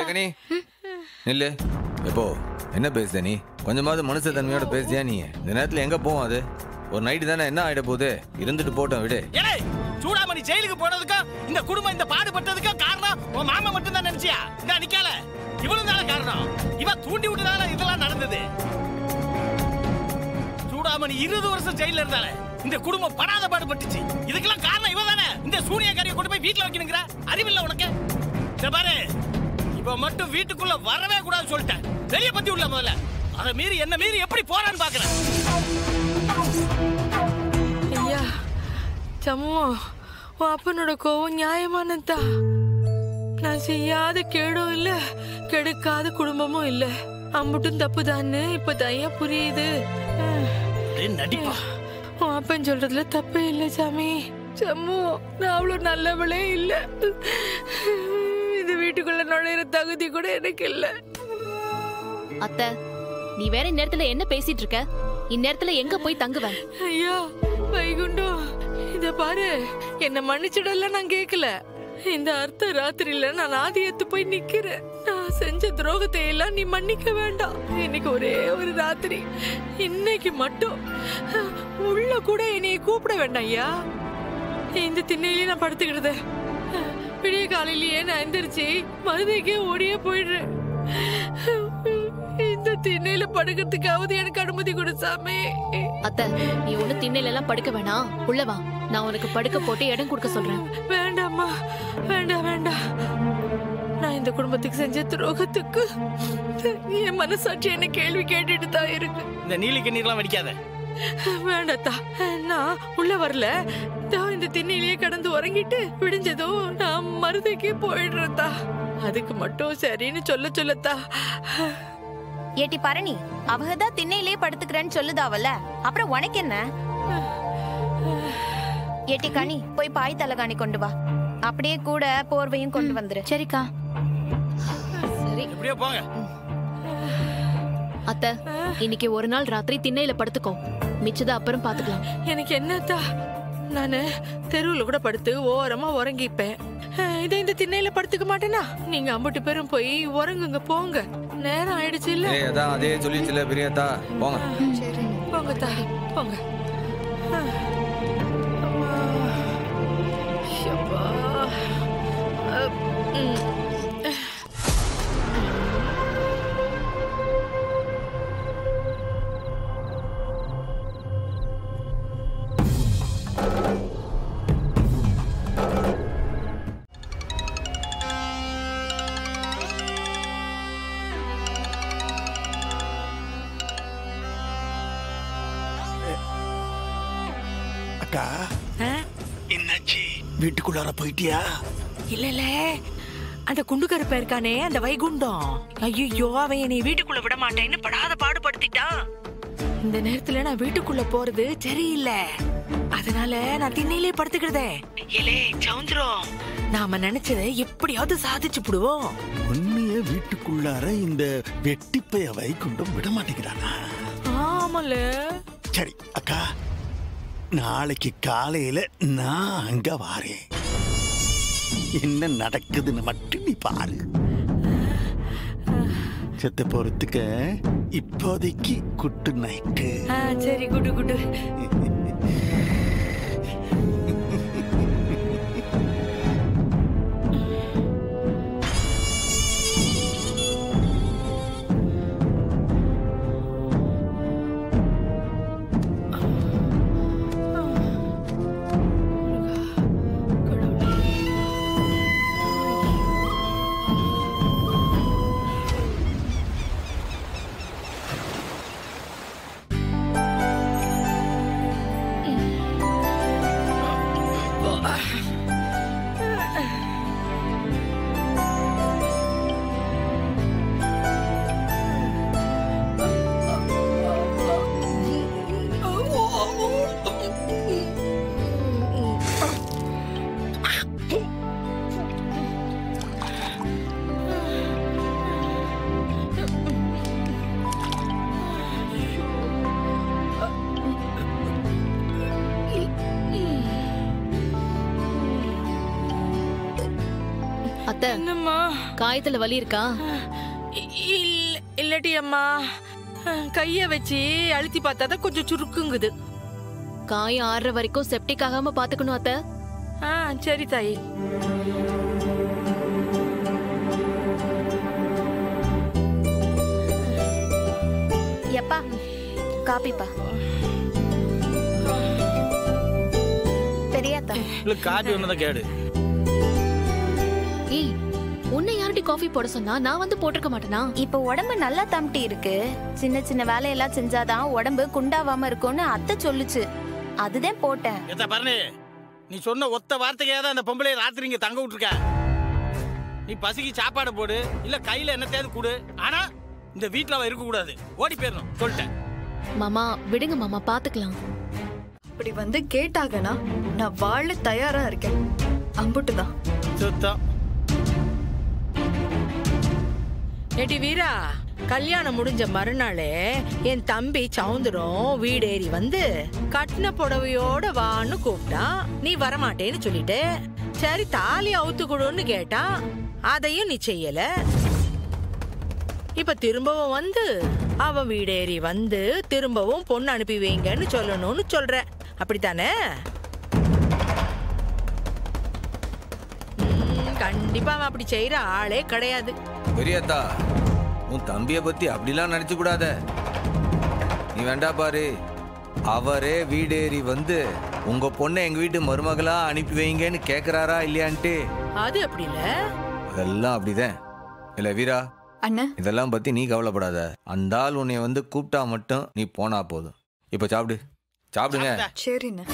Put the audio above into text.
கனி நில்லு. எப்போ என்ன பேசுத நீ? கொஞ்சமாவது மனுஷ தன்மையோட பேசுதியா நீ? இந்த நேரத்துல எங்க போவோம்? அது ஒரு நைட்டு தானே, என்ன ஆயிட போகுது? இருந்துட்டு போட்டோம் விடு. சூடாமணி ஜெயிலுக்கு போனதுக்கும் இந்த குடும்பம் இந்த பாடுபட்டதுக்கும் காரணம் உன் மாமா மட்டும் தான் நினைச்சியா? இந்த நிக்கல இவளும் தான காரணம். இவ தூண்டி விட்டுதால இதெல்லாம் நடந்தது. சூடாமணி 20 வருஷம் ஜெயில இருந்தால இந்த குடும்பம் படாத பாடுபட்டுச்சு. இதுக்கெல்லாம் காரணம் இவ தானே. இந்த சூனியக்காரியை கொண்டு போய் வீட்டுல வைக்கணுங்கிற அறிவில்லை உனக்கு? இந்த பாரு, இவ மட்டும் வீட்டுக்குள்ள வரவே கூடாதுன்னு சொல்லிட்டேன். வெளிய பத்தி உள்ள முதல்ல அதை மீறி என்ன மீறி எப்படி போறான்னு பாக்குறேன். ஐயா சம்மு, உன் அப்பனோட கோவம் நியாயமானதா. நான் செய்யாத கேடும் இல்ல, கெடுக்காத குடும்பமும் இல்ல. அம்புட்டும் தப்புதான்னு இப்பதான் ஐயா புரியுது. நடிப்பா, உன் அப்பன் சொல்றதுல தப்பே இல்ல சாமி. சம்மு, நான் அவ்வளவு நல்லவளே இல்ல. இது வீட்டுக்குள்ள நுழையிற தகுதி கூட எனக்கு இல்ல. அத்தை, நீ வேற நேரத்துல என்ன பேசிட்டு இருக்க? இந்நேரத்துல எங்க போய் தங்குவ? ஐயா வைகுண்டம், இத பாரு, என்ன மன்னிச்சிடல, நான் கேக்கல. இந்த அர்த்த ராத்திரியில நான் ஆதியத்து போய் நிக்கிறேன். நான் செஞ்ச துரோகத்தை எல்லாம் நீ மன்னிக்க வேண்டாம். இன்னைக்கு ஒரே ஒரு ராத்திரி, இன்னைக்கு மட்டும் உள்ள கூட என்னைய கூப்பிட வேண்டாம் ஐயா. இந்த திண்ணையிலேயே நான் படுத்துக்கிடுத. விடிய காலையிலேயே நான் எந்திரிச்சு மதுரைக்கே ஓடியே போயிடுறேன். இந்த திண்ணையில படுக்கிறதுக்காவது எனக்கு அனுமதி கொடு சாமி. அத்தை, நீ ஒண்ணு திண்ணையில எல்லாம் படுக்க வேணாம். உள்ள வா, நான் உனக்கு படுக்க போட்டு இடம் கொடுக்க சொல்றேன். வேண்டாம்மா, வேண்டாம் வேண்டாம். நான் இந்த குடும்பத்துக்கு செஞ்ச துரோகத்துக்கு என் மனசாட்சி என்ன கேள்வி கேட்டுட்டு தான் இருக்கு. இந்த நீலிக்கு நீர்லாம் வடிக்காத. வேண்டாத்தா, நான் உள்ள வரல. இந்த திண்ணையிலேயே கடந்து உறங்கிட்டு விடிஞ்சதும் நான் மருதைக்கு போயிடுறதா. அதுக்கு மட்டும் சரின்னு சொல்லத்தா. ஏட்டி பரணி, அவங்கதான் திண்ணையிலேயே படுத்துக்கிறேன்னு சொல்லுதாவல, அப்புறம் உனக்கு என்ன? ஏட்டி கனி, போய் பாய் தலகாணி கொண்டு வா. அப்படியே கூட போர்வையும் கொண்டு வந்துரு. சரிக்கா. சரி, இப்படியே போங்க. அத்தை, இன்னைக்கு ஒரு நாள் ராத்திரி திண்ணையில படுத்துக்கோ. மிச்சத அப்புறம் பாத்துக்கலாம். எனக்கு என்னத்தா, நானு தெருவுல கூட படுத்து ஓரமா உறங்கிப்பேன். இதை இந்த திண்ணையில படுத்துக்க மாட்டேனா? நீங்க அம்பட்டு பேரும் போய் உறங்குங்க, போங்க. நேரம் ஆயிடுச்சு இல்ல? அதான் அதே சொல்லிச்சுல பிரியாதா, போங்க. போங்க தா, போங்க. அக்கா, என்னாச்சு? வீட்டுக்குள்ளார போயிட்டியா? இல்ல, அந்த குண்டுக்கருப்ப இருக்கானே, அந்த வைகுண்டம், ஐயோ அவன் என்னை வீட்டுக்குள்ள விட மாட்டேன்னு படாத பாடுபடுத்திட்டான். இந்த நேரத்துல நான் வீட்டுக்குள்ள போறது சரியில்லை. அதனால நான் திண்ணையிலே படுத்துக்கிறதே. இல்லே சவுந்தரம், நாம நினைச்சதை எப்படியாவது சாதிச்சு புடுவோம். உண்மைய வீட்டுக்குள்ளார இந்த வெட்டிப்பைய வைகுண்டம் விட மாட்டேங்கிறானா? ஆமல. சரி அக்கா, நாளைக்கு காலையில நான் அங்க வாரேன். என்ன நடக்குதுன்னு மட்டும் நீ பாரு. செத்த போறதுக்கு இப்போதைக்கு குட்டு நைட்டு. சரி, குடு குடு. அத்தை என்னம்மா? காயத்துல வலி இருக்கா? இல்லடி அம்மா, கைய வச்சு அழுத்தி பார்த்தாதான் கொஞ்சம் சுருக்குங்குது. காயம் ஆறுற வரைக்கும் செப்டிக் ஆகாம பாத்துக்கணும் அத்தை. சரி தாயி. எப்பா காப்பிப்பா. பெரியாத்தா இல்ல காபி ஒண்ணுதான் கேடு. ஏய், உன்னை யார்டி காஃபி போட சொன்னா? நான் வந்து போட்டிருக்க மாட்டேனா? இப்ப உடம்பு நல்லா தம்டி இருக்கு. சின்ன சின்ன வேலையெல்லாம் செஞ்சாதான் உடம்பு குண்டாவாம இருக்கும்னு அத்தை சொல்லுச்சு. அதுதான் போட்டேன். ஏத்தா பாருங்க, நீ சொன்ன ஒத்த வார்த்தைக்காக தான் அந்த பொம்பளை ராத்திரி இங்க தங்க விட்டுருக்க. நீ பசிக்கு சாப்பாடு போடு, இல்ல கையில என்னத்தையாவது கொடு. ஆனா இந்த வீட்டுல அவ இருக்க கூடாது, ஓடி போயிடணும் சொல்லிட்டேன். மாமா விடுங்க மாமா, பாத்துக்கலாம். இப்படி வந்து கேட்டாகனா நான் வாழ தயாரா இருக்கேன். அம்புட்டுதான் சுத்தம். ஏடி வீரா, கல்யாணம் முடிஞ்ச மறுநாளே என் தம்பி சவுந்தரம் வீடேறி வந்து கட்டின புடவையோட வான்னு கூப்பிட்டான். நீ வரமாட்டேன்னு சொல்லிட்டு சரி தாலி அவுத்து கொடுன்னு கேட்டான். அதையும் நீ செய்யல. இப்ப திரும்பவும் வந்து அவன் வீடேறி வந்து திரும்பவும் பொண்ணு அனுப்பி வைங்கன்னு சொல்லணும்னு சொல்ற, அப்படித்தானே? கண்டிப்பா அவன் அப்படி செய்யற ஆளே கிடையாது. பெரியத்தா, உன் தம்பிய பத்தி அப்படிலாம் நினைச்சு கூடாத. நீ வேண்டா பாரு, அவரே வீடேறி வந்து உங்க பொண்ணை எங்க வீட்டு மருமகளா அனுப்பி வைங்கன்னு கேக்குறாரா இல்லையான்ட்டு. அது அப்படி இல்ல, அதெல்லாம் அப்படிதான் இல்ல வீரா. அண்ணன். இதெல்லாம் பத்தி நீ கவலைப்படாத. அந்த ஆள் உன்னை வந்து கூப்பிட்டா மட்டும் நீ போனா போதும். இப்ப சாப்பிடு, சாப்பிடுங்க. சரிண்ணே.